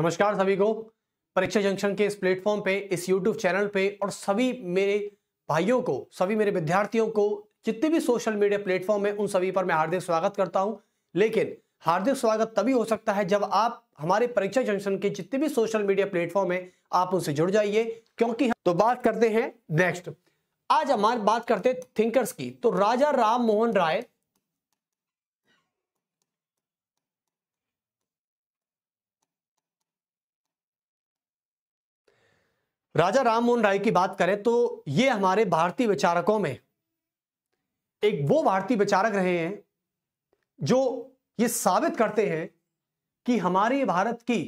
नमस्कार सभी को। परीक्षा जंक्शन के इस प्लेटफॉर्म पे, इस YouTube चैनल पे और सभी मेरे भाइयों को, सभी मेरे विद्यार्थियों को, जितने भी सोशल मीडिया प्लेटफॉर्म है उन सभी पर मैं हार्दिक स्वागत करता हूं। लेकिन हार्दिक स्वागत तभी हो सकता है जब आप हमारे परीक्षा जंक्शन के जितने भी सोशल मीडिया प्लेटफॉर्म है आप उनसे जुड़ जाइए, क्योंकि तो बात करते हैं नेक्स्ट। आज हमारी बात करते हैं थिंकर्स की। तो राजा राम मोहन राय की बात करें तो ये हमारे भारतीय विचारकों में एक वो भारतीय विचारक रहे हैं जो ये साबित करते हैं कि हमारे भारत की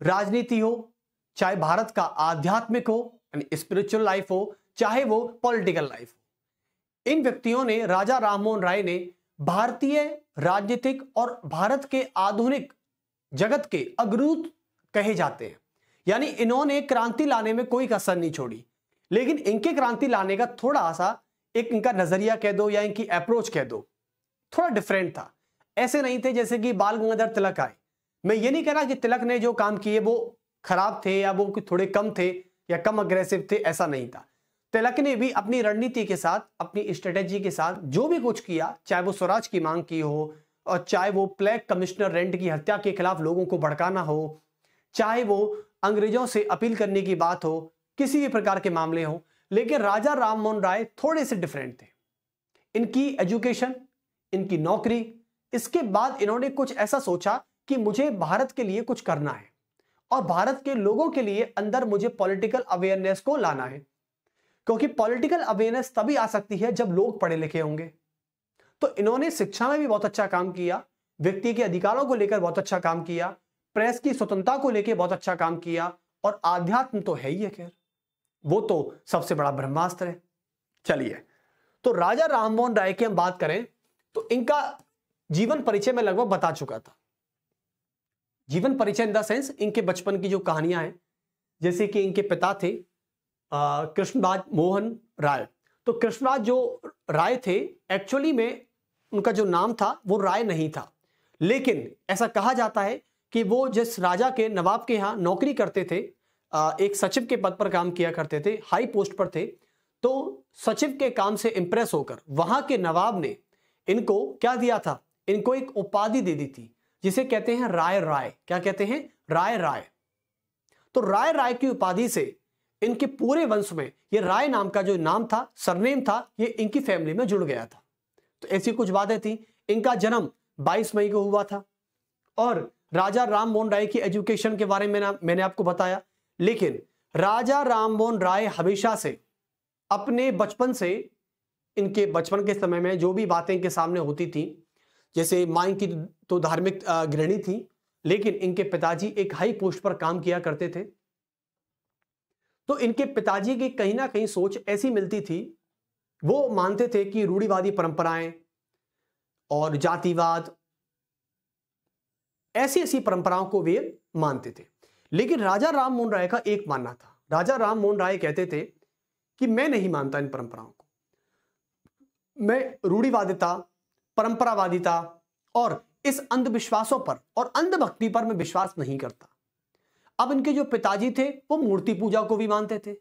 राजनीति हो, चाहे भारत का आध्यात्मिक हो यानी स्पिरिचुअल लाइफ हो, चाहे वो पॉलिटिकल लाइफ हो, इन व्यक्तियों ने, राजा राममोहन राय ने भारतीय राजनीतिक और भारत के आधुनिक जगत के अग्रदूत कहे जाते हैं। यानी इन्होंने क्रांति लाने में कोई कसर नहीं छोड़ी, लेकिन इनके क्रांति लाने का थोड़ा सा एक इनका नजरिया कह दो या इनकी अप्रोच कह दो, थोड़ा डिफरेंट था। ऐसे नहीं थे जैसे कि बाल गंगाधर तिलक आए। मैं ये नहीं कह रहा कि तिलक ने जो काम किए वो खराब थे या वो थोड़े कम थे या कम अग्रेसिव थे, ऐसा नहीं था। तिलक ने भी अपनी रणनीति के साथ, अपनी स्ट्रेटेजी के साथ जो भी कुछ किया, चाहे वो स्वराज की मांग की हो और चाहे वो प्लेग कमिश्नर रेंट की हत्या के खिलाफ लोगों को भड़काना हो, चाहे वो अंग्रेजों से अपील करने की बात हो, किसी भी प्रकार के मामले हो, लेकिन राजा राममोहन राय थोड़े से डिफरेंट थे। इनकी एजुकेशन, इनकी नौकरी, इसके बाद इन्होंने कुछ ऐसा सोचा कि मुझे भारत के लिए कुछ करना है और भारत के लोगों के लिए अंदर मुझे पॉलिटिकल अवेयरनेस को लाना है, क्योंकि पॉलिटिकल अवेयरनेस तभी आ सकती है जब लोग पढ़े लिखे होंगे। तो इन्होंने शिक्षा में भी बहुत अच्छा काम किया, व्यक्ति के अधिकारों को लेकर बहुत अच्छा काम किया, प्रेस की स्वतंत्रता को लेकर बहुत अच्छा काम किया, और आध्यात्म तो है ही है, खैर वो तो सबसे बड़ा ब्रह्मास्त्र है। चलिए, तो राजा राममोहन राय की हम बात करें तो इनका जीवन परिचय मैं लगभग बता चुका था। जीवन परिचय इन द सेंस इनके बचपन की जो कहानियां हैं, जैसे कि इनके पिता थे कृष्णराज मोहन राय। तो कृष्णराज जो राय थे, एक्चुअली में उनका जो नाम था वो राय नहीं था, लेकिन ऐसा कहा जाता है कि वो जिस राजा के, नवाब के यहाँ नौकरी करते थे, एक सचिव के पद पर काम किया करते थे, हाई पोस्ट पर थे। तो सचिव के काम से इंप्रेस होकर वहां के नवाब ने इनको क्या दिया था, इनको एक उपाधि दे दी थी जिसे कहते हैं राय राय। क्या कहते हैं? राय राय। तो राय राय की उपाधि से इनके पूरे वंश में ये राय नाम का जो नाम था, सरनेम था, ये इनकी फैमिली में जुड़ गया था। तो ऐसी कुछ बातें थी। इनका जन्म 22 मई को हुआ था। और राजा राममोहन राय की एजुकेशन के बारे में मैंने आपको बताया, लेकिन राजा राममोहन राय हमेशा से अपने बचपन से, इनके बचपन के समय में जो भी बातें इनके सामने होती थी, जैसे मां की तो धार्मिक गृहिणी थी, लेकिन इनके पिताजी एक हाई पोस्ट पर काम किया करते थे। तो इनके पिताजी की कहीं ना कहीं सोच ऐसी मिलती थी, वो मानते थे कि रूढ़िवादी परंपराएं और जातिवाद, ऐसी ऐसी परंपराओं को वे मानते थे। लेकिन राजा राममोहन राय का एक मानना था। राजा राममोहन राय कहते थे कि मैं नहीं मानता इन परंपराओं को, मैं रूढ़िवादिता, परंपरावादिता और इस अंधविश्वासों पर और अंधभक्ति पर मैं विश्वास नहीं करता। अब इनके जो पिताजी थे वो मूर्ति पूजा को भी मानते थे।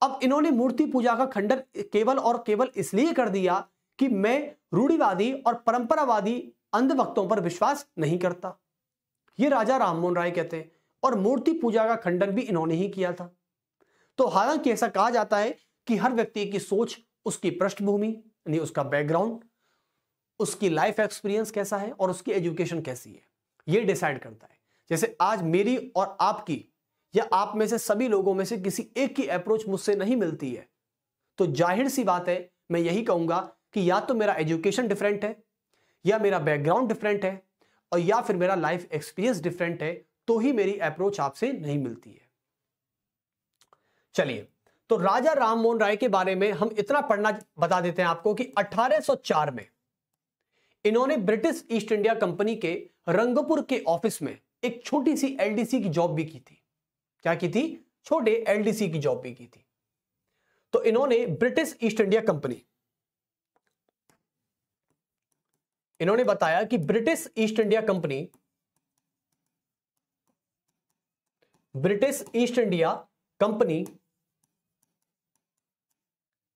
अब इन्होंने मूर्ति पूजा का खंडन केवल और केवल इसलिए कर दिया कि मैं रूढ़िवादी और परंपरावादी अंधभक्तों पर विश्वास नहीं करता, ये राजा राममोहन राय कहते हैं। और मूर्ति पूजा का खंडन भी इन्होंने ही किया था। तो हालांकि ऐसा कहा जाता है कि हर व्यक्ति की सोच, उसकी पृष्ठभूमि यानी उसका बैकग्राउंड, उसकी लाइफ एक्सपीरियंस कैसा है और उसकी एजुकेशन कैसी है, ये डिसाइड करता है। जैसे आज मेरी और आपकी या आप में से सभी लोगों में से किसी एक की अप्रोच मुझसे नहीं मिलती है, तो जाहिर सी बात है मैं यही कहूंगा कि या तो मेरा एजुकेशन डिफरेंट है, या मेरा बैकग्राउंड डिफरेंट है, और या फिर मेरा लाइफ एक्सपीरियंस डिफरेंट है, तो ही मेरी अप्रोच आपसे नहीं मिलती है। चलिए, तो राजा राममोहन राय के बारे में हम इतना पढ़ना बता देते हैं आपको कि 1804 में इन्होंने ब्रिटिश ईस्ट इंडिया कंपनी के रंगपुर के ऑफिस में एक छोटी सी एलडीसी की जॉब भी की थी। क्या की थी? छोटे एलडीसी की जॉब भी की थी। तो इन्होंने ब्रिटिश ईस्ट इंडिया कंपनी, इन्होंने बताया कि British east India company British east India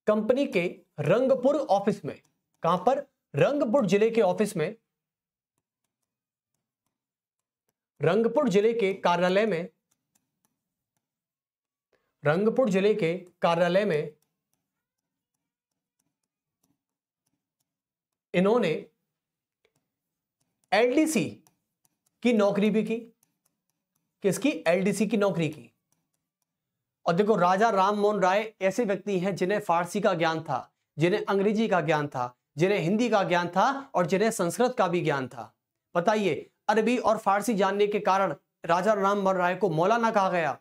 company के रंगपुर ऑफिस में, कहां पर? रंगपुर जिले के ऑफिस में, रंगपुर जिले के कार्यालय में, रंगपुर जिले के कार्यालय में इन्होंने एलडीसी की नौकरी भी की। किसकी? एलडीसी की नौकरी की। और देखो, राजा राम मोहन राय ऐसे व्यक्ति हैं जिन्हें फारसी का ज्ञान था, जिन्हें अंग्रेजी का ज्ञान था, जिन्हें हिंदी का ज्ञान था और जिन्हें संस्कृत का भी ज्ञान था। बताइए, अरबी और फारसी जानने के कारण राजा राम मोहन राय को मौलाना कहा गया।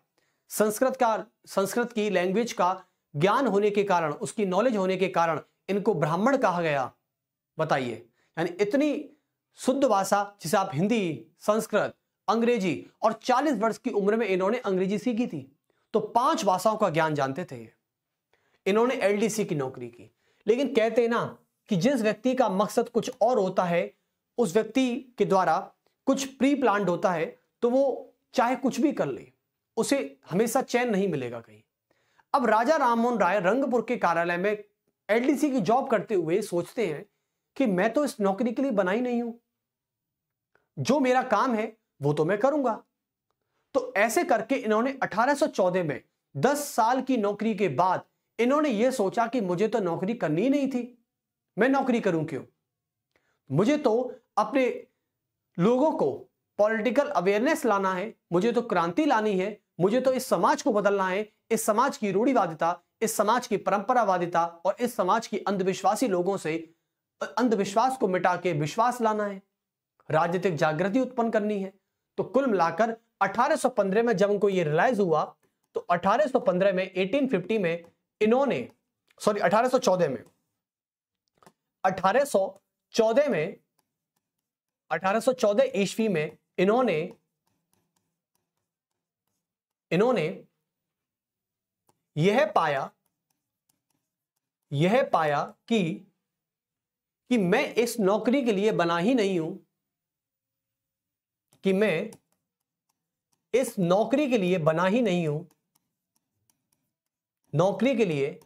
संस्कृत की लैंग्वेज का ज्ञान होने के कारण, उसकी नॉलेज होने के कारण इनको ब्राह्मण कहा गया। बताइए, यानी इतनी शुद्ध भाषा जिसे आप हिंदी, संस्कृत, अंग्रेजी, और 40 वर्ष की उम्र में इन्होंने अंग्रेजी सीखी थी, तो 5 भाषाओं का ज्ञान जानते थे। इन्होंने एलडीसी की नौकरी की। लेकिन कहते हैं ना कि जिस व्यक्ति का मकसद कुछ और होता है, उस व्यक्ति के द्वारा कुछ प्री प्लान्ड होता है, तो वो चाहे कुछ भी कर ले, उसे हमेशा चैन नहीं मिलेगा कहीं। अब राजा राममोहन राय रंगपुर के कार्यालय में एलडीसी की जॉब करते हुए सोचते हैं कि मैं तो इस नौकरी के लिए बना ही नहीं हूं, जो मेरा काम है वो तो मैं करूंगा। तो ऐसे करके इन्होंने 1814 में 10 साल की नौकरी के बाद इन्होंने यह सोचा कि मुझे तो नौकरी करनी ही नहीं थी, मैं नौकरी करूं क्यों? मुझे तो अपने लोगों को पॉलिटिकल अवेयरनेस लाना है, मुझे तो क्रांति लानी है, मुझे तो इस समाज को बदलना है, इस समाज की रूढ़िवादिता, इस समाज की परंपरावादिता और इस समाज की अंधविश्वासी लोगों से अंधविश्वास को मिटा के विश्वास लाना है, राजनीतिक जागृति उत्पन्न करनी है। तो कुल मिलाकर 1815 में जब उनको ये रियलाइज हुआ, तो 1815 में 1850 में इन्होंने, सॉरी 1814 में 1814 ईस्वी में इन्होंने यह पाया कि मैं इस नौकरी के लिए बना ही नहीं हूं, कि मैं इस नौकरी के लिए बना ही नहीं हूं, नौकरी के लिए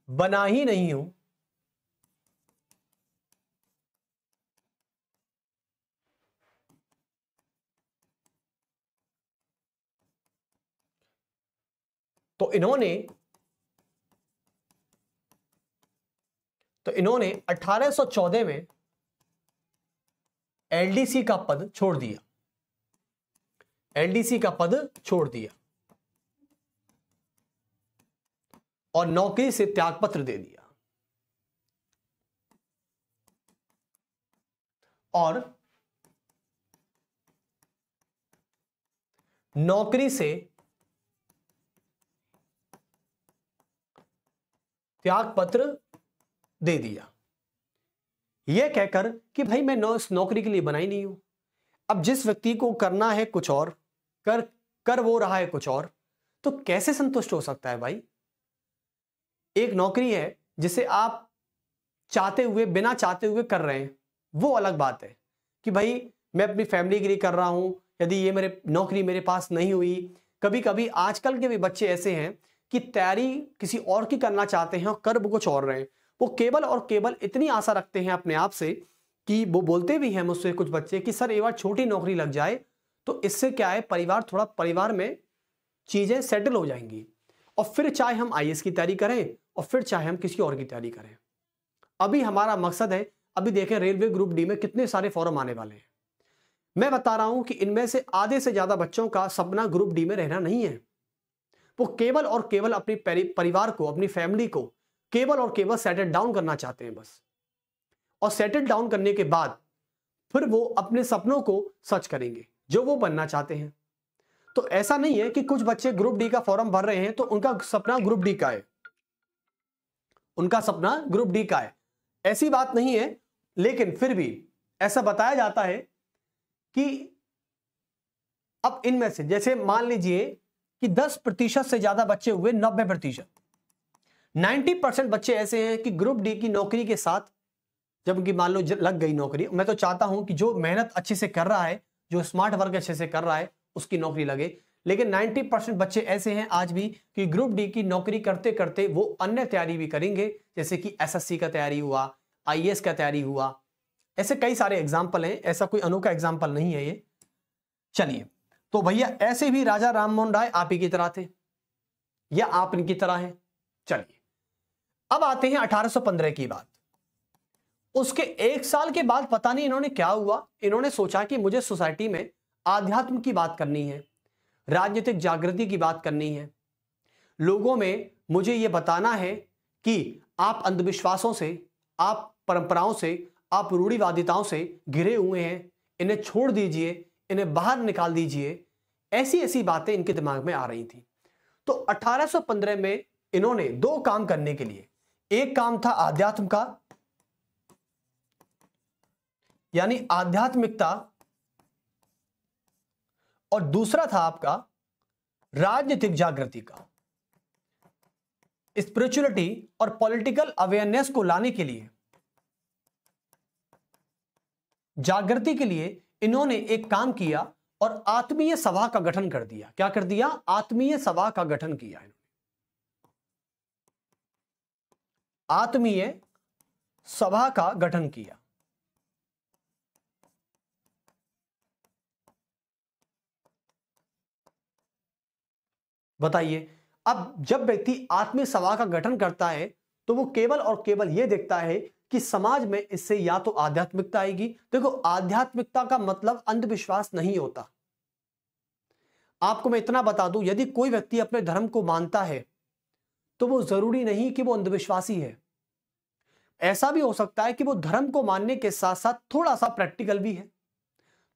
बना ही नहीं हूं, तो इन्होंने 1814 में एलडीसी का पद छोड़ दिया, एलडीसी का पद छोड़ दिया और नौकरी से त्यागपत्र दे दिया। और नौकरी से त्यागपत्र दे दिया, यह कहकर कि भाई मैं इस नौकरी के लिए बना ही नहीं हूं। अब जिस व्यक्ति को करना है कुछ और, कर वो रहा है कुछ और, तो कैसे संतुष्ट हो सकता है भाई? एक नौकरी है जिसे आप चाहते हुए, बिना चाहते हुए कर रहे हैं, वो अलग बात है कि भाई मैं अपनी फैमिली के लिए कर रहा हूं। यदि ये मेरे नौकरी मेरे पास नहीं हुई, कभी कभी आजकल के भी बच्चे ऐसे हैं कि तैयारी किसी और की करना चाहते हैं और कर वो कुछ और रहे हैं। वो केवल और केवल इतनी आशा रखते हैं अपने आप से कि वो बोलते भी हैं मुझसे कुछ बच्चे कि सर एक बार छोटी नौकरी लग जाए तो इससे क्या है, परिवार में चीजें सेटल हो जाएंगी, और फिर चाहे हम आईएएस की तैयारी करें और फिर चाहे हम किसी और की तैयारी करें। अभी हमारा मकसद है, अभी देखें रेलवे ग्रुप डी में कितने सारे फॉर्म आने वाले हैं। मैं बता रहा हूं कि इनमें से आधे से ज्यादा बच्चों का सपना ग्रुप डी में रहना नहीं है। वो केवल और केवल अपने परिवार को, अपनी फैमिली को केवल और केवल सेटल डाउन करना चाहते हैं बस। और सेटल डाउन करने के बाद फिर वो अपने सपनों को सच करेंगे जो वो बनना चाहते हैं। तो ऐसा नहीं है कि कुछ बच्चे ग्रुप डी का फॉर्म भर रहे हैं तो उनका सपना ग्रुप डी का है, उनका सपना ग्रुप डी का है, ऐसी बात नहीं है। लेकिन फिर भी ऐसा बताया जाता है कि अब इनमें से, जैसे मान लीजिए कि 10% से ज्यादा बच्चे हुए 90%, 90% बच्चे ऐसे हैं कि ग्रुप डी की नौकरी के साथ, जब उनकी मान लो लग गई नौकरी, मैं तो चाहता हूं कि जो मेहनत अच्छे से कर रहा है, जो स्मार्ट वर्क अच्छे से कर रहा है, उसकी नौकरी लगे। लेकिन 90% बच्चे ऐसे हैं आज भी कि ग्रुप डी की नौकरी करते करते वो अन्य तैयारी भी करेंगे, जैसे कि एसएससी का तैयारी हुआ, आईएएस का तैयारी हुआ, ऐसे कई सारे एग्जाम्पल हैं, ऐसा कोई अनोखा एग्जाम्पल नहीं है ये। चलिए, तो भैया ऐसे भी राजा राममोहन राय आप ही की तरह थे या आप इनकी तरह हैं। चलिए, अब आते हैं 1815 की बात। उसके 1 साल के बाद पता नहीं इन्होंने क्या हुआ, इन्होंने सोचा कि मुझे सोसाइटी में आध्यात्म की बात करनी है, राजनीतिक जागृति की बात करनी है, लोगों में मुझे यह बताना है कि आप अंधविश्वासों से, आप परंपराओं से, आप रूढ़िवादिताओं से घिरे हुए हैं, इन्हें छोड़ दीजिए, इन्हें बाहर निकाल दीजिए। ऐसी ऐसी बातें इनके दिमाग में आ रही थी। तो 1815 में इन्होंने 2 काम करने के लिए, एक काम था आध्यात्म का, यानी आध्यात्मिकता, और दूसरा था आपका राजनीतिक जागृति का। स्पिरिचुअलिटी और पॉलिटिकल अवेयरनेस को लाने के लिए, जागृति के लिए इन्होंने एक काम किया और आत्मीय सभा का गठन कर दिया। क्या कर दिया? आत्मीय सभा का गठन किया। आत्मीय सभा का गठन किया। बताइए, अब जब व्यक्ति आत्मीय सभा का गठन करता है तो वो केवल और केवल यह देखता है कि समाज में इससे या तो आध्यात्मिकता आएगी। देखो, आध्यात्मिकता का मतलब अंधविश्वास नहीं होता। आपको मैं इतना बता दूं, यदि कोई व्यक्ति अपने धर्म को मानता है तो वो जरूरी नहीं कि वो अंधविश्वासी है। ऐसा भी हो सकता है कि वो धर्म को मानने के साथ साथ थोड़ा सा प्रैक्टिकल भी है,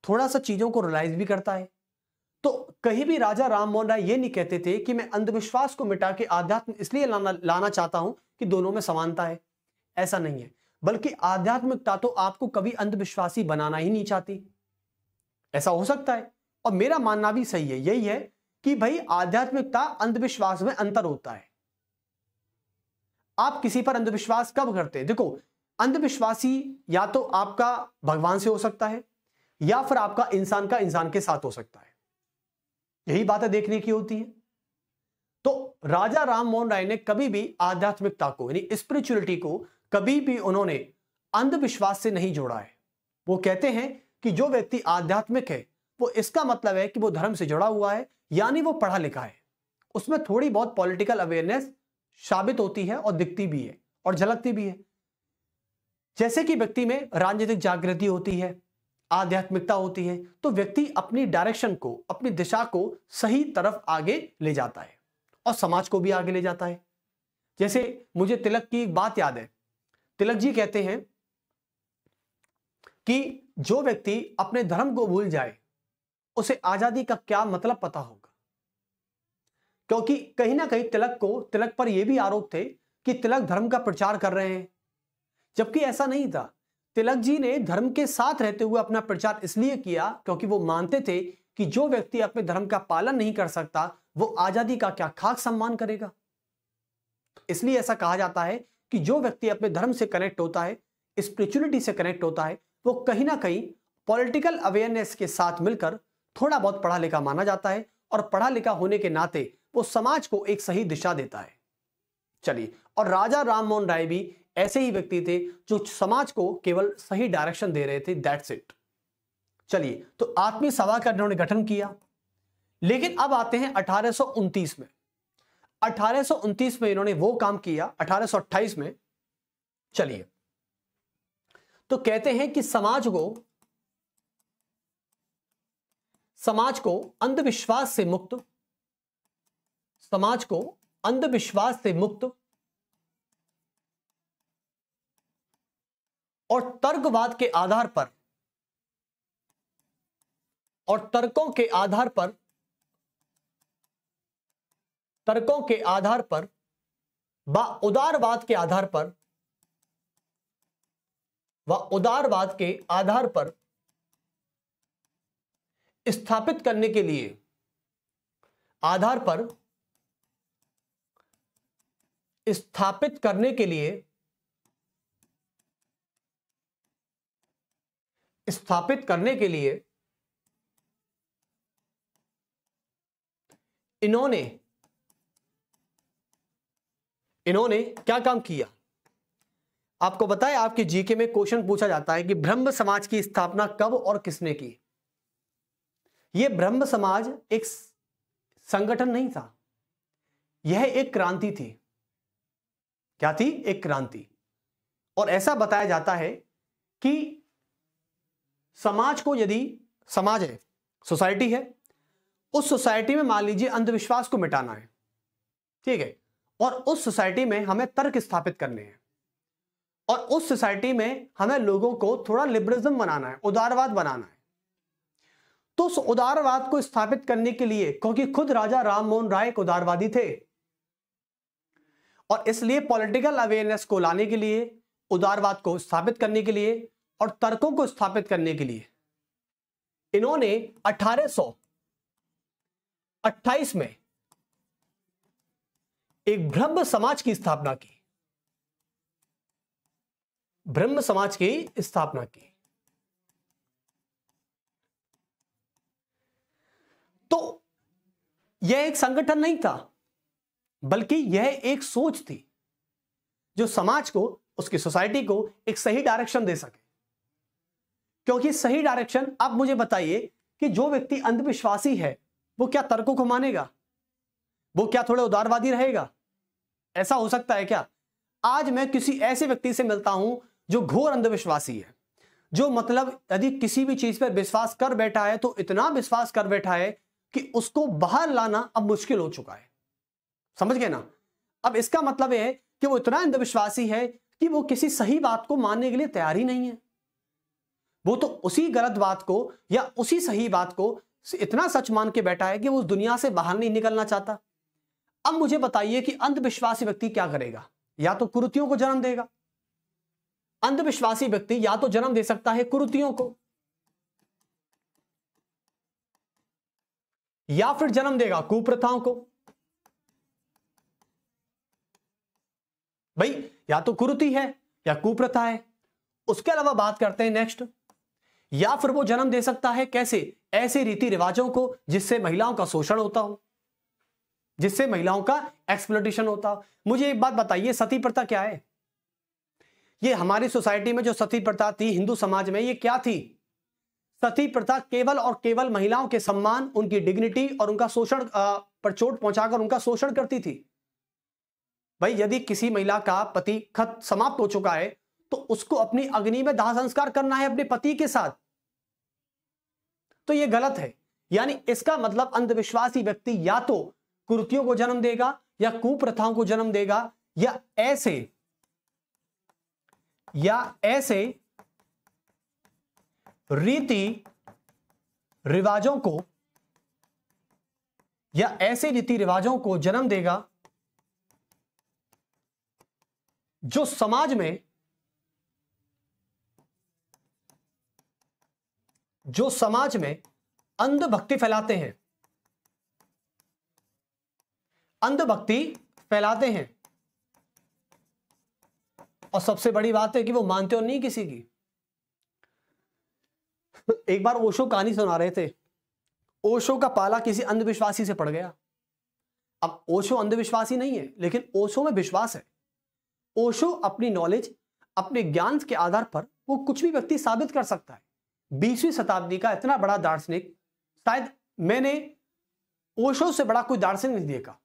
थोड़ा सा चीजों को रियलाइज भी करता है। तो कहीं भी राजा राममोहन राय ये नहीं कहते थे कि मैं अंधविश्वास को मिटा के आध्यात्म इसलिए लाना चाहता हूं कि दोनों में समानता है। ऐसा नहीं है, बल्कि आध्यात्मिकता तो आपको कभी अंधविश्वासी बनाना ही नहीं चाहती। ऐसा हो सकता है, और मेरा मानना भी सही है, यही है कि भाई आध्यात्मिकता अंधविश्वास में अंतर होता है। आप किसी पर अंधविश्वास कब करते हैं? देखो, अंधविश्वासी या तो आपका भगवान से हो सकता है या फिर आपका इंसान का इंसान के साथ हो सकता है। यही बातें देखने की होती हैं। तो राजा राममोहन राय ने कभी भी आध्यात्मिकता को, यानी स्पिरिचुअलिटी को, कभी भी उन्होंने अंधविश्वास से नहीं जोड़ा है। वो कहते हैं कि जो व्यक्ति आध्यात्मिक है वो, इसका मतलब है कि वो धर्म से जुड़ा हुआ है, यानी वो पढ़ा लिखा है। उसमें थोड़ी बहुत पॉलिटिकल अवेयरनेस साबित होती है और दिखती भी है और झलकती भी है। जैसे कि व्यक्ति में राजनीतिक जागृति होती है, आध्यात्मिकता होती है, तो व्यक्ति अपनी डायरेक्शन को, अपनी दिशा को सही तरफ आगे ले जाता है और समाज को भी आगे ले जाता है। जैसे मुझे तिलक की एक बात याद है। तिलक जी कहते हैं कि जो व्यक्ति अपने धर्म को भूल जाए उसे आजादी का क्या मतलब पता होगा। क्योंकि कहीं ना कहीं तिलक पर यह भी आरोप थे कि तिलक धर्म का प्रचार कर रहे हैं, जबकि ऐसा नहीं था। तिलक जी ने धर्म के साथ रहते हुए अपना प्रचार इसलिए किया क्योंकि वो मानते थे कि जो व्यक्ति अपने धर्म का पालन नहीं कर सकता वो आजादी का क्या खाक सम्मान करेगा। इसलिए ऐसा कहा जाता है कि जो व्यक्ति अपने धर्म से कनेक्ट होता है, स्पिरिचुअलिटी से कनेक्ट होता है, वो कहीं ना कहीं पॉलिटिकल अवेयरनेस के साथ मिलकर थोड़ा बहुत पढ़ा लिखा माना जाता है, और पढ़ा लिखा होने के नाते वो समाज को एक सही दिशा देता है। चलिए, और राजा राममोहन राय भी ऐसे ही व्यक्ति थे जो समाज को केवल सही डायरेक्शन दे रहे थे। That's it. चलिए, तो आत्मीय सभा का इन्होंने गठन किया। लेकिन अब आते हैं 1829 में। 1829 में इन्होंने वो काम किया। 1828 में, चलिए, तो कहते हैं कि समाज को अंधविश्वास से मुक्त, समाज को अंधविश्वास से मुक्त और तर्कवाद के आधार पर और तर्कों के आधार पर व उदारवाद के आधार पर स्थापित करने के लिए इन्होंने क्या काम किया? आपको पता है आपके जीके में क्वेश्चन पूछा जाता है कि ब्रह्म समाज की स्थापना कब और किसने की? यह ब्रह्म समाज एक संगठन नहीं था, यह एक क्रांति थी। क्या थी? एक क्रांति। और ऐसा बताया जाता है कि समाज को, यदि समाज है, सोसाइटी है, उस सोसाइटी में मान लीजिए अंधविश्वास को मिटाना है, ठीक है, और उस सोसाइटी में हमें तर्क स्थापित करने हैं, और उस सोसाइटी में हमें लोगों को थोड़ा लिबरलिज्म बनाना है, उदारवाद बनाना है। तो उस उदारवाद को स्थापित करने के लिए, क्योंकि खुद राजा राम मोहन राय एक उदारवादी थे, और इसलिए पॉलिटिकल अवेयरनेस को लाने के लिए, उदारवाद को स्थापित करने के लिए और तर्कों को स्थापित करने के लिए इन्होंने 1828 में एक ब्रह्म समाज की स्थापना की। ब्रह्म समाज की स्थापना की। तो यह एक संगठन नहीं था, बल्कि यह एक सोच थी जो समाज को, उसकी सोसाइटी को एक सही डायरेक्शन दे सके। क्योंकि सही डायरेक्शन, आप मुझे बताइए कि जो व्यक्ति अंधविश्वासी है वो क्या तर्कों को मानेगा? वो क्या थोड़ा उदारवादी रहेगा? ऐसा हो सकता है क्या? आज मैं किसी ऐसे व्यक्ति से मिलता हूं जो घोर अंधविश्वासी है, जो मतलब यदि किसी भी चीज पर विश्वास कर बैठा है तो इतना विश्वास कर बैठा है कि उसको बाहर लाना अब मुश्किल हो चुका है। समझ गए ना? अब इसका मतलब यह है कि वो इतना अंधविश्वासी है कि वो किसी सही बात को मानने के लिए तैयार ही नहीं है। वो तो उसी गलत बात को या उसी सही बात को इतना सच मान के बैठा है कि वो उस दुनिया से बाहर नहीं निकलना चाहता। अब मुझे बताइए कि अंधविश्वासी व्यक्ति क्या करेगा? या तो कुरीतियों को जन्म देगा। अंधविश्वासी व्यक्ति या तो जन्म दे सकता है कुरीतियों को, या फिर जन्म देगा कुप्रथाओं को। भाई या तो कुरीति है या कुप्रथा है। उसके अलावा बात करते हैं नेक्स्ट, या फिर वो जन्म दे सकता है कैसे? ऐसे रीति रिवाजों को जिससे महिलाओं का शोषण होता हो, जिससे महिलाओं का एक्सप्लॉयटेशन होता हो। मुझे एक बात बताइए, सती प्रथा क्या है? ये हमारी सोसाइटी में जो सती प्रथा थी हिंदू समाज में, ये क्या थी? सती प्रथा केवल और केवल महिलाओं के सम्मान, उनकी डिग्निटी और उनका शोषण पर चोट पहुंचाकर उनका शोषण करती थी। भाई यदि किसी महिला का पति खत समाप्त हो चुका है तो उसको अपनी अग्नि में दाह संस्कार करना है अपने पति के साथ, तो यह गलत है। यानी इसका मतलब अंधविश्वासी व्यक्ति या तो कुरीतियों को जन्म देगा या कुप्रथाओं को जन्म देगा, या ऐसे रीति रिवाजों को जन्म देगा जो समाज में अंधभक्ति फैलाते हैं। और सबसे बड़ी बात है कि वो मानते हो नहीं किसी की। एक बार ओशो कहानी सुना रहे थे। ओशो का पाला किसी अंधविश्वासी से पड़ गया। अब ओशो अंधविश्वासी नहीं है, लेकिन ओशो में विश्वास है। ओशो अपनी नॉलेज, अपने ज्ञान के आधार पर वो कुछ भी व्यक्ति साबित कर सकता है। 20वीं शताब्दी का इतना बड़ा दार्शनिक शायद मैंने ओशो से बड़ा कोई दार्शनिक नहीं देखा।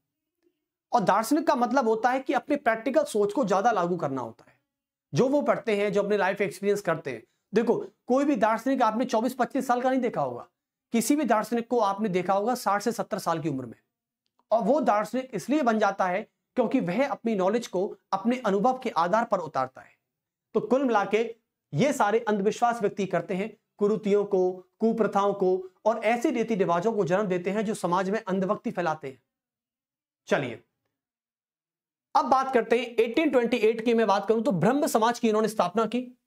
और दार्शनिक का मतलब होता है कि अपनी प्रैक्टिकल सोच को ज्यादा लागू करना होता है। जो वो पढ़ते हैं, जो अपने लाइफ एक्सपीरियंस करते हैं। देखो कोई भी दार्शनिक आपने 24-25 साल का नहीं देखा होगा। किसी भी दार्शनिक को आपने देखा होगा 60 से 70 साल की उम्र में। और वो दार्शनिक इसलिए बन जाता है क्योंकि वह अपनी नॉलेज को अपने अनुभव के आधार पर उतारता है। तो कुल मिलाके ये सारे अंधविश्वास व्यक्ति करते हैं, कुरीतियों को, कुप्रथाओं को और ऐसे रीति रिवाजों को जन्म देते हैं जो समाज में अंधभक्ति फैलाते हैं। चलिए अब बात करते हैं 1828 की। मैं बात करूं तो ब्रह्म समाज की इन्होंने स्थापना की।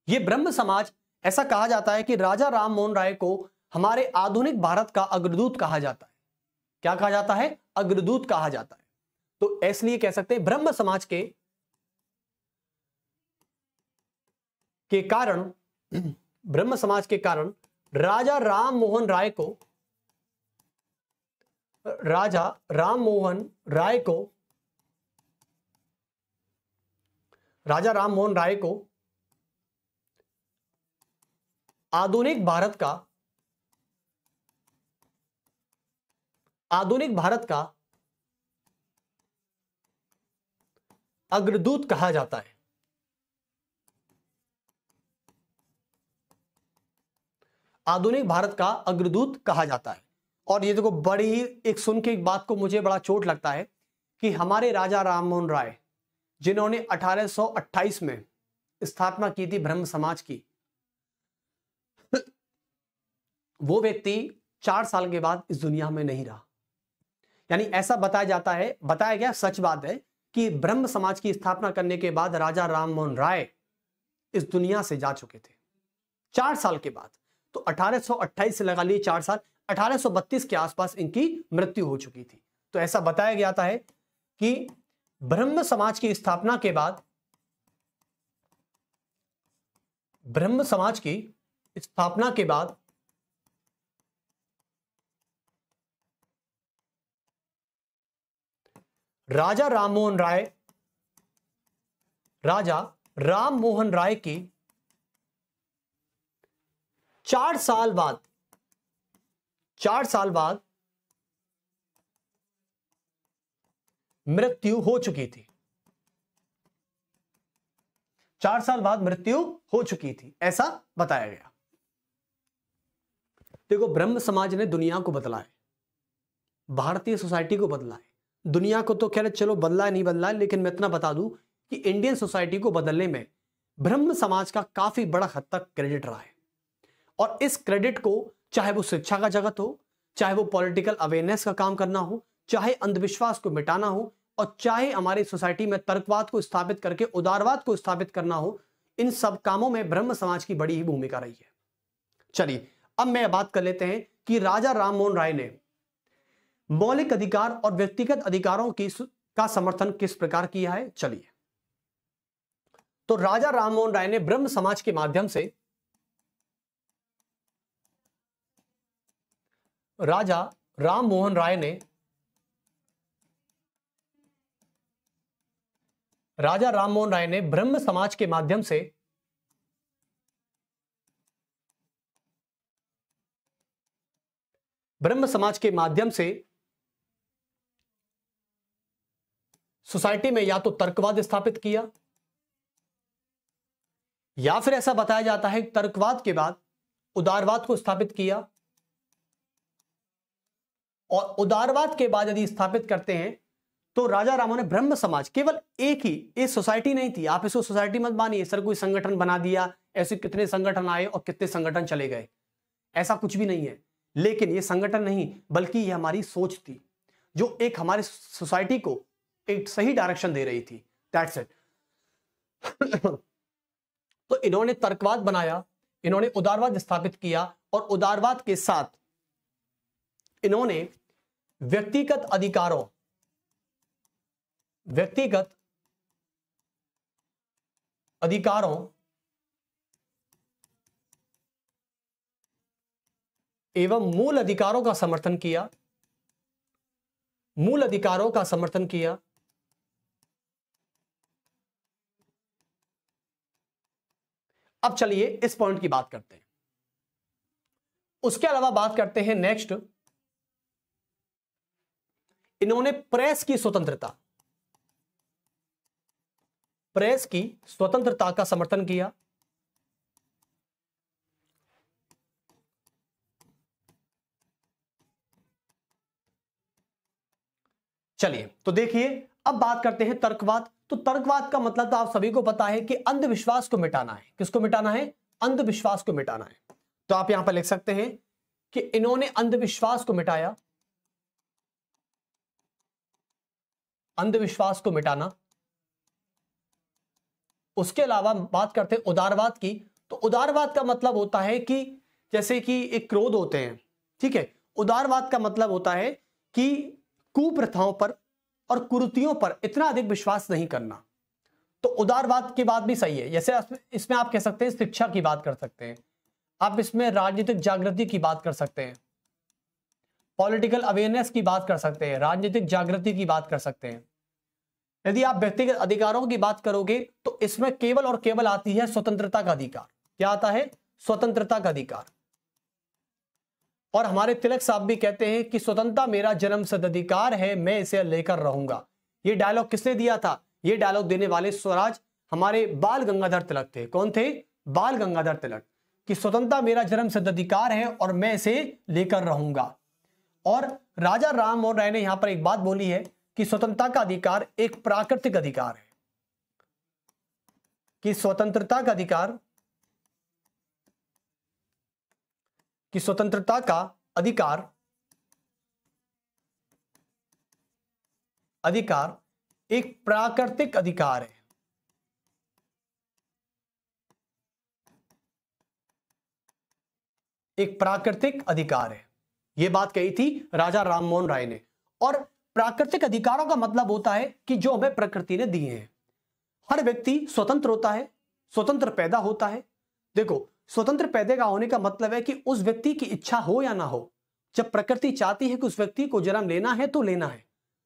यह ब्रह्म समाज, ऐसा कहा जाता है कि राजा राम मोहन राय को हमारे आधुनिक भारत का अग्रदूत कहा जाता है। क्या कहा जाता है? अग्रदूत कहा जाता है। तो इसलिए कह सकते हैं ब्रह्म समाज के कारण राजा राम मोहन राय को राजा राममोहन राय को, राजा राममोहन राय को आधुनिक भारत का अग्रदूत कहा जाता है। आधुनिक भारत का अग्रदूत कहा जाता है। और ये देखो, बड़ी ही एक सुन के एक बात को मुझे बड़ा चोट लगता है कि हमारे राजा राममोहन राय, जिन्होंने 1828 में स्थापना की थी ब्रह्म समाज की, वो व्यक्ति 4 साल के बाद इस दुनिया में नहीं रहा। यानी ऐसा बताया जाता है, बताया गया, सच बात है कि ब्रह्म समाज की स्थापना करने के बाद राजा राममोहन राय इस दुनिया से जा चुके थे 4 साल के बाद। तो 1828 से लगा लिए 4 साल, 1832 के आसपास इनकी मृत्यु हो चुकी थी। तो ऐसा बताया जाता है कि ब्रह्म समाज की स्थापना के बाद, ब्रह्म समाज की स्थापना के बाद राजा राममोहन राय की 4 साल बाद मृत्यु हो चुकी थी। 4 साल बाद मृत्यु हो चुकी थी, ऐसा बताया गया। देखो, ब्रह्म समाज ने दुनिया को बदला है, भारतीय सोसाइटी को बदला है। दुनिया को तो खैर चलो बदला नहीं बदला है, लेकिन मैं इतना बता दूं कि इंडियन सोसाइटी को बदलने में ब्रह्म समाज का काफी बड़ा हद तक क्रेडिट रहा है। और इस क्रेडिट को, चाहे वो शिक्षा का जगत हो, चाहे वो पॉलिटिकल अवेयरनेस का काम करना हो, चाहे अंधविश्वास को मिटाना हो, और चाहे हमारी सोसाइटी में तर्कवाद को स्थापित करके उदारवाद को स्थापित करना हो, इन सब कामों में ब्रह्म समाज की बड़ी ही भूमिका रही है। चलिए, अब मैं बात कर लेते हैं कि राजा राममोहन राय ने मौलिक अधिकार और व्यक्तिगत अधिकारों का समर्थन किस प्रकार किया है। चलिए, तो राजा राममोहन राय ने ब्रह्म समाज के माध्यम से, राजा राममोहन राय ने ब्रह्म समाज के माध्यम से सोसाइटी में या तो तर्कवाद स्थापित किया, या फिर ऐसा बताया जाता है तर्कवाद के बाद उदारवाद को स्थापित किया। और उदारवाद के बाद यदि स्थापित करते हैं तो राजा राममोहन ने ब्रह्म समाज, केवल एक ही, ये सोसाइटी नहीं थी, आप इसको सोसाइटी मत मानिए सर कोई संगठन बना दिया, ऐसे कितने संगठन आए और कितने संगठन चले गए, ऐसा कुछ भी नहीं है। लेकिन ये संगठन नहीं, बल्कि ये हमारी सोच थी जो एक हमारे सोसाइटी को एक सही डायरेक्शन दे रही थी। That's it. तो इन्होंने तर्कवाद बनाया, इन्होंने उदारवाद स्थापित किया, और उदारवाद के साथ इन्होंने व्यक्तिगत अधिकारों एवं मूल अधिकारों का समर्थन किया। अब चलिए इस पॉइंट की बात करते हैं। उसके अलावा बात करते हैं नेक्स्ट, इन्होंने प्रेस की स्वतंत्रता का समर्थन किया। चलिए, तो देखिए अब बात करते हैं तर्कवाद। तो तर्कवाद का मतलब तो आप सभी को पता है कि अंधविश्वास को मिटाना है। किसको मिटाना है? अंधविश्वास को मिटाना है। तो आप यहां पर लिख सकते हैं कि इन्होंने अंधविश्वास को मिटाया, अंधविश्वास को मिटाना। उसके अलावा बात करते हैं उदारवाद की। तो उदारवाद का मतलब होता है कि जैसे कि एक क्रोध होते हैं, ठीक है। उदारवाद का मतलब होता है कि कुप्रथाओं पर और कुरीतियों पर इतना अधिक विश्वास नहीं करना। तो उदारवाद की बात भी सही है। जैसे इसमें आप कह सकते हैं शिक्षा की बात कर सकते हैं, आप इसमें राजनीतिक जागृति की बात कर सकते हैं। पॉलिटिकल अवेयरनेस की बात कर सकते हैं, राजनीतिक जागृति की बात कर सकते हैं। यदि आप व्यक्तिगत अधिकारों की बात करोगे तो इसमें केवल और केवल आती है स्वतंत्रता का अधिकार। क्या आता है? स्वतंत्रता का अधिकार। और हमारे तिलक साहब भी कहते हैं कि स्वतंत्रता मेरा जन्मसिद्ध अधिकार है, मैं इसे लेकर रहूंगा। ये डायलॉग किसने दिया था? ये डायलॉग देने वाले स्वराज हमारे बाल गंगाधर तिलक थे। कौन थे? बाल गंगाधर तिलक। कि स्वतंत्रता मेरा जन्मसिद्ध अधिकार है और मैं इसे लेकर रहूंगा। और राजा राम मोहन राय ने यहां पर एक बात बोली है कि स्वतंत्रता का अधिकार एक प्राकृतिक अधिकार है, कि स्वतंत्रता का अधिकार, कि स्वतंत्रता का अधिकार एक प्राकृतिक अधिकार है। एक प्राकृतिक अधिकार है। यह बात कही थी राजा राम मोहन राय ने। और प्राकृतिक अधिकारों का मतलब होता है कि जो हमें प्रकृति ने दिए हैं। हर व्यक्ति स्वतंत्र होता है, स्वतंत्र पैदा होता है। देखो, स्वतंत्र पैदा का होने का मतलब है कि उस व्यक्ति की इच्छा हो या ना हो, जब प्रकृति चाहती है कि उस व्यक्ति को जन्म लेना है तो लेना है।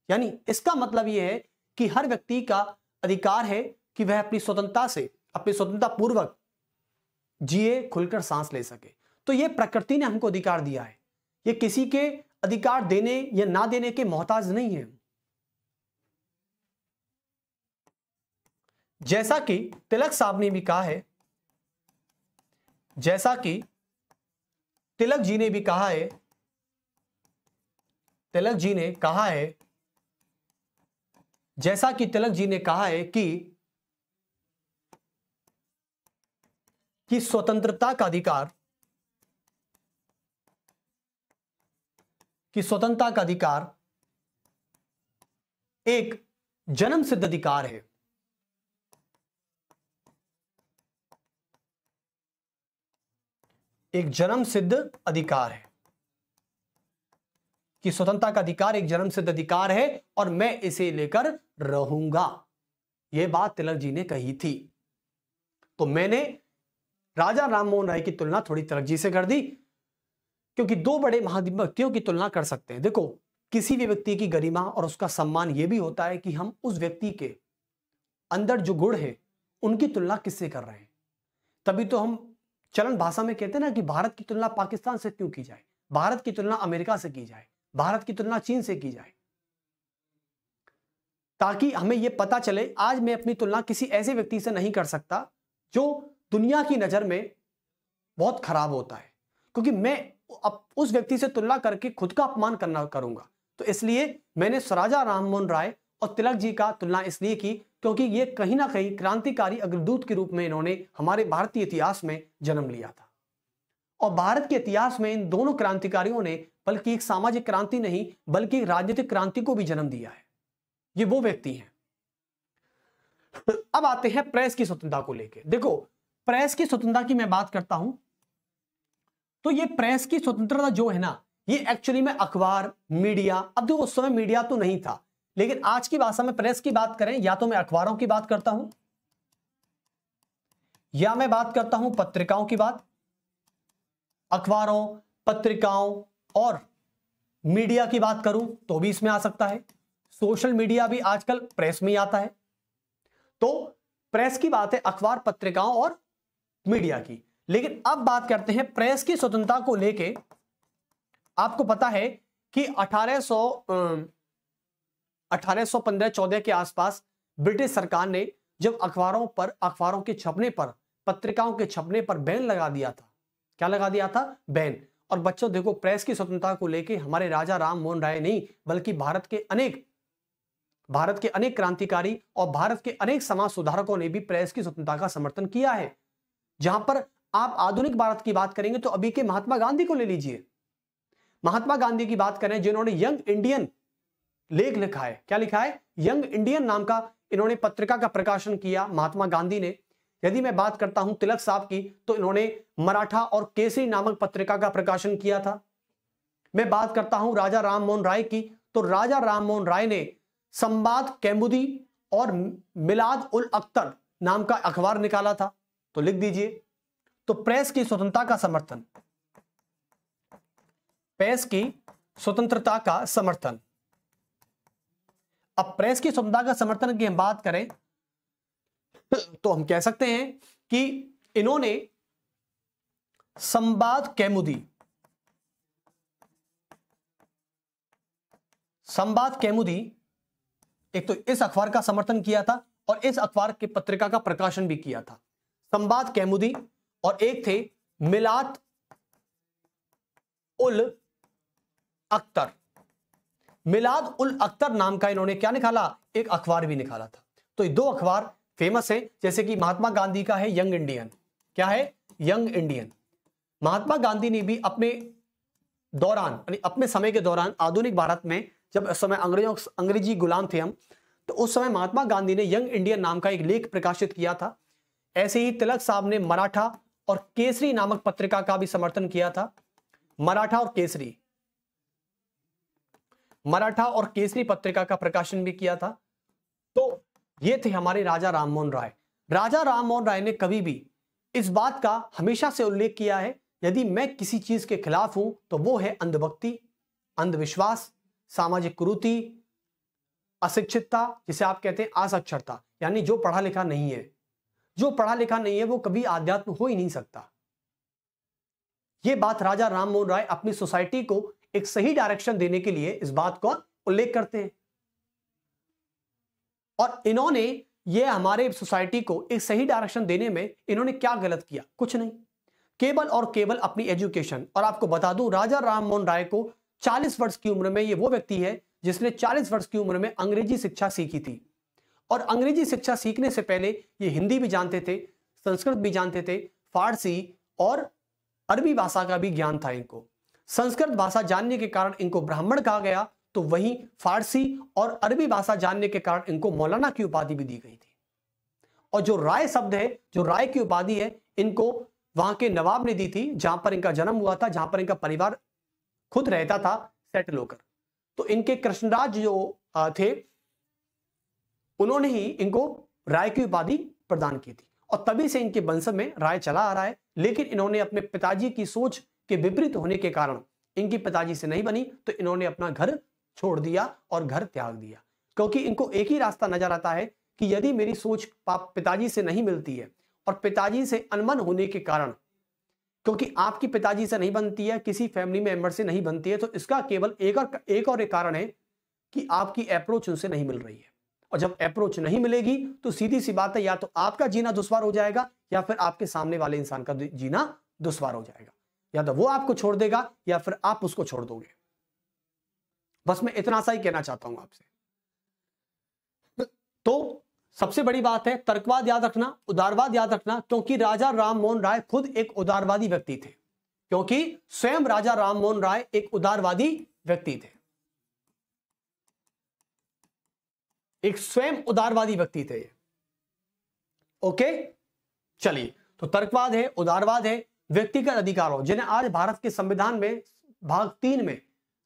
यानी इसका मतलब यह है कि हर व्यक्ति का अधिकार है कि वह अपनी स्वतंत्रता से, अपनी स्वतंत्रता पूर्वक जिए, खुलकर सांस ले सके। तो यह प्रकृति ने हमको अधिकार दिया है। यह किसी के अधिकार देने या ना देने के मोहताज नहीं है। जैसा कि तिलक साहब ने भी कहा है, जैसा कि तिलक जी ने भी कहा है, तिलक जी ने कहा है, जैसा कि तिलक जी ने कहा है कि स्वतंत्रता का अधिकार, कि स्वतंत्रता का अधिकार एक जन्म सिद्ध अधिकार है। एक जन्म सिद्ध अधिकार है, कि स्वतंत्रता का अधिकार एक जन्म सिद्ध अधिकार है और मैं इसे लेकर रहूंगा। यह बात तिलक जी ने कही थी। तो मैंने राजा राम मोहन राय की तुलना थोड़ी तिलक जी से कर दी, क्योंकि दो बड़े महान व्यक्तियों की तुलना कर सकते हैं। देखो, किसी भी व्यक्ति की गरिमा और उसका सम्मान यह भी होता है कि हम उस व्यक्ति के अंदर जो गुण है उनकी तुलना किससे कर रहे हैं। तभी तो हम चलन भाषा में कहते हैं ना कि भारत की तुलना पाकिस्तान से क्यों की जाए, भारत की तुलना अमेरिका से की जाए, भारत की तुलना चीन से की जाए, ताकि हमें यह पता चले आज मैं अपनी तुलना किसी ऐसे व्यक्ति से नहीं कर सकता जो दुनिया की नजर में बहुत खराब होता है, क्योंकि मैं अब उस व्यक्ति से तुलना करके खुद का अपमान करूंगा। तो इसलिए मैंने राजा राम मोहन राय और तिलक जी का तुलना इसलिए की क्योंकि ये कहीं ना कहीं क्रांतिकारी अग्रदूत के रूप में इन्होंने हमारे भारतीय इतिहास में जन्म लिया था। और भारत के इतिहास में इन दोनों क्रांतिकारियों ने बल्कि एक सामाजिक क्रांति नहीं बल्कि एक राजनीतिक क्रांति को भी जन्म दिया है। ये वो व्यक्ति हैं। अब आते हैं प्रेस की स्वतंत्रता को लेकर। देखो, प्रेस की स्वतंत्रता की मैं बात करता हूं तो ये प्रेस की स्वतंत्रता जो है ना, ये एक्चुअली में अखबार, मीडिया, अब देखो उस समय मीडिया तो नहीं था, लेकिन आज की भाषा में प्रेस की बात करें या तो मैं अखबारों की बात करता हूं या मैं बात करता हूं पत्रिकाओं की बात। अखबारों, पत्रिकाओं और मीडिया की बात करूं तो भी इसमें आ सकता है। सोशल मीडिया भी आजकल प्रेस में ही आता है। तो प्रेस की बात है अखबार, पत्रिकाओं और मीडिया की। लेकिन अब बात करते हैं प्रेस की स्वतंत्रता को लेके। आपको पता है कि 1815-14 के आसपास ब्रिटिश सरकार ने जब अखबारों के छपने पर, पत्रिकाओं के छपने पर बैन लगा दिया था। क्या लगा दिया था? बैन। और बच्चों देखो, प्रेस की स्वतंत्रता को लेके हमारे राजा राम मोहन राय नहीं बल्कि भारत के अनेक क्रांतिकारी और भारत के अनेक समाज सुधारकों ने भी प्रेस की स्वतंत्रता का समर्थन किया है। जहां पर आप आधुनिक भारत की बात करेंगे तो अभी के महात्मा गांधी को ले लीजिए। महात्मा गांधी की बात करें जिन्होंने यंग इंडियन लेख लिखा है। क्या लिखा है? यंग इंडियन नाम का इन्होंने पत्रिका का प्रकाशन किया महात्मा गांधी ने। यदि मैं बात करता हूं तिलक साहब की तो इन्होंने मराठा और केसरी नामक पत्रिका का प्रकाशन किया था। मैं बात करता हूं राजा राम मोहन राय की तो राजा राम मोहन राय ने संवाद कैमुदी और मिलाद उल अख्तर नाम का अखबार निकाला था। तो लिख दीजिए। तो प्रेस की स्वतंत्रता का समर्थन, प्रेस की स्वतंत्रता का समर्थन। अब प्रेस की स्वतंत्रता का समर्थन की हम बात करें तो हम कह सकते हैं कि इन्होंने संवाद कौमुदी, एक तो इस अखबार का समर्थन किया था और इस अखबार की पत्रिका का प्रकाशन भी किया था। संवाद कौमुदी, और एक थे मिलात उल अख्तर। मिलाद उल अख्तर नाम का इन्होंने क्या निकाला, एक अखबार भी निकाला था। तो ये दो अखबार फेमस हैं, जैसे कि महात्मा गांधी का है यंग इंडियन। क्या है? Young Indian. महात्मा गांधी ने भी अपने दौरान, यानी अपने समय के दौरान, आधुनिक भारत में जब उस समय अंग्रेजी गुलाम थे हम, तो उस समय महात्मा गांधी ने यंग इंडियन नाम का एक लेख प्रकाशित किया था। ऐसे ही तिलक साहब ने मराठा और केसरी नामक पत्रिका का भी समर्थन किया था। मराठा और केसरी पत्रिका का प्रकाशन भी किया था। तो ये थे हमारे राजा राममोहन राय। राजा राममोहन राय ने कभी भी इस बात का हमेशा से उल्लेख किया है, यदि मैं किसी चीज के खिलाफ हूं तो वो है अंधभक्ति, अंधविश्वास, सामाजिक कुरीति, अशिक्षितता, जिसे आप कहते हैं असाक्षरता, यानी जो पढ़ा लिखा नहीं है। जो पढ़ा लिखा नहीं है वो कभी आध्यात्म हो ही नहीं सकता। यह बात राजा राममोहन राय अपनी सोसाइटी को एक सही डायरेक्शन देने के लिए इस बात का उल्लेख करते हैं। और इन्होंने यह हमारे सोसाइटी को एक सही डायरेक्शन देने में इन्होंने क्या गलत किया? कुछ नहीं, केवल और केवल अपनी एजुकेशन। और आपको बता दूं, राजा राममोहन राय को 40 वर्ष की उम्र में, ये वो व्यक्ति है जिसने 40 वर्ष की उम्र में अंग्रेजी शिक्षा सीखी थी। और अंग्रेजी शिक्षा सीखने से पहले ये हिंदी भी जानते थे, संस्कृत भी जानते थे, फारसी और अरबी भाषा का भी ज्ञान था इनको। संस्कृत भाषा जानने के कारण इनको ब्राह्मण कहा गया, तो वहीं फारसी और अरबी भाषा जानने के कारण इनको मौलाना की उपाधि भी दी गई थी। और जो राय शब्द है, जो राय की उपाधि है, इनको वहां के नवाब ने दी थी, जहां पर इनका जन्म हुआ था, जहां पर इनका परिवार खुद रहता था सेटल होकर। तो इनके कृष्णराज जो थे, उन्होंने ही इनको राय की उपाधि प्रदान की थी। और तभी से इनके वंश में राय चला आ रहा है। लेकिन इन्होंने अपने पिताजी की सोच के विपरीत होने के कारण, इनकी पिताजी से नहीं बनी, तो इन्होंने अपना घर छोड़ दिया और घर त्याग दिया। क्योंकि इनको एक ही रास्ता नजर आता है कि यदि मेरी सोच पिताजी से नहीं मिलती है, और पिताजी से अनबन होने के कारण, क्योंकि आपकी पिताजी से नहीं बनती है, किसी फैमिली मेंबर से नहीं बनती है, तो इसका केवल एक और कारण है कि आपकी अप्रोच उनसे नहीं मिल रही है। और जब अप्रोच नहीं मिलेगी तो सीधी सी बात है, या तो आपका जीना दुश्वार हो जाएगा, या फिर आपके सामने वाले इंसान का जीना दुश्वार हो जाएगा। या तो वो आपको छोड़ देगा, या फिर आप उसको छोड़ दोगे। बस मैं इतना सा ही कहना चाहता हूं आपसे। तो सबसे बड़ी बात है, तर्कवाद याद रखना, उदारवाद याद रखना, क्योंकि राजा राममोहन राय खुद एक उदारवादी व्यक्ति थे। क्योंकि स्वयं राजा राममोहन राय एक उदारवादी व्यक्ति थे, एक स्वयं उदारवादी व्यक्ति थे। ओके, चलिए, तो तर्कवाद है, उदारवाद है, व्यक्तिगत अधिकारों, जिन्हें आज भारत के संविधान में भाग 3 में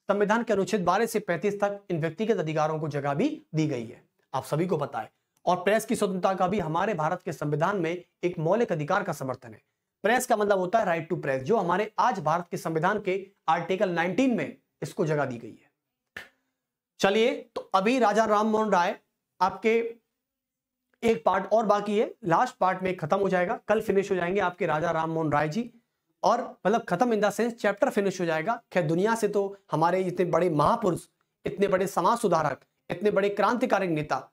संविधान के अनुच्छेद 12 से 35 तक इन व्यक्तिगत अधिकारों को जगह भी दी गई है, आप सभी को पता है। और प्रेस की स्वतंत्रता का भी हमारे भारत के संविधान में एक मौलिक अधिकार का समर्थन है। प्रेस का मतलब होता है राइट टू प्रेस, जो हमारे आज भारत के संविधान के आर्टिकल 19 में इसको जगह दी गई है। चलिए, तो अभी राजा राममोहन राय आपके एक पार्ट और बाकी है, लास्ट पार्ट में खत्म हो जाएगा, कल फिनिश हो जाएंगे आपके राजा राममोहन राय जी। और मतलब खत्म in the sense chapter finish हो जाएगा। खैर, दुनिया से तो हमारे इतने बड़े महापुरुष, इतने बड़े समाज सुधारक, इतने बड़े क्रांतिकारी नेता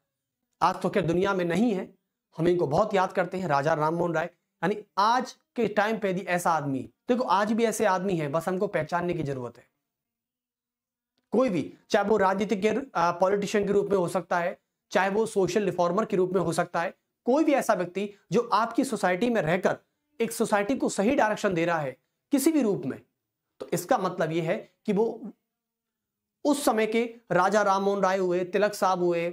आज तो खैर दुनिया में नहीं है। हम इनको बहुत याद करते हैं, राजा राममोहन राय। यानी आज के टाइम पे यदि ऐसा आदमी, देखो आज भी ऐसे आदमी है, बस हमको पहचानने की जरूरत है। कोई भी, चाहे वो राजनीतिक पॉलिटिशियन के रूप में हो सकता है, चाहे वो सोशल रिफॉर्मर के रूप में हो सकता है, कोई भी ऐसा व्यक्ति जो आपकी सोसाइटी में रहकर एक सोसाइटी को सही डायरेक्शन दे रहा है किसी भी रूप में, तो इसका मतलब यह है कि वो उस समय के राजा राममोहन राय हुए, तिलक साहब हुए,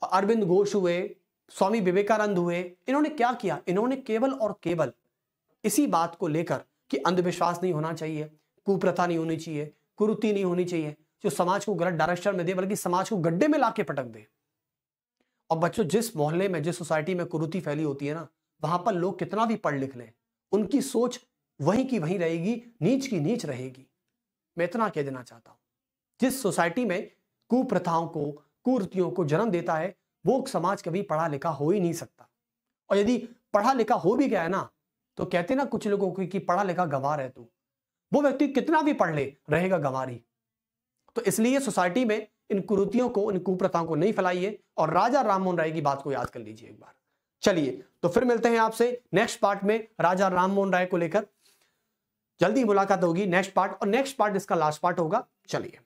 अरविंद घोष हुए, स्वामी विवेकानंद हुए, इन्होंने क्या किया? इन्होंने केवल और केवल इसी बात को लेकर कि अंधविश्वास नहीं होना चाहिए, कुप्रथा नहीं होनी चाहिए, कुरीति नहीं होनी चाहिए, जो समाज को गलत डायरेक्शन में दे, बल्कि समाज को गड्ढे में लाके पटक दे। और बच्चों, जिस मोहल्ले में, जिस सोसाइटी में कुरीति फैली होती है ना, वहां पर लोग कितना भी पढ़ लिख लें, उनकी सोच वहीं की वहीं रहेगी, नीच की नीच रहेगी। मैं इतना कह देना चाहता हूं। जिस सोसाइटी में कुप्रथाओं को, कुरीतियों को जन्म देता है, वो समाज कभी पढ़ा लिखा हो ही नहीं सकता। और यदि पढ़ा लिखा हो भी गया है ना, तो कहते ना कुछ लोगों को कि पढ़ा लिखा गंवार है तू, वो व्यक्ति कितना भी पढ़ ले रहेगा गंवार ही। तो इसलिए सोसाइटी में इन कुरीतियों को, इन कुप्रथाओं को नहीं फैलाइए और राजा राममोहन राय की बात को याद कर लीजिए एक बार। चलिए तो फिर मिलते हैं आपसे नेक्स्ट पार्ट में राजा राममोहन राय को लेकर। जल्दी मुलाकात होगी नेक्स्ट पार्ट, और नेक्स्ट पार्ट इसका लास्ट पार्ट होगा। चलिए।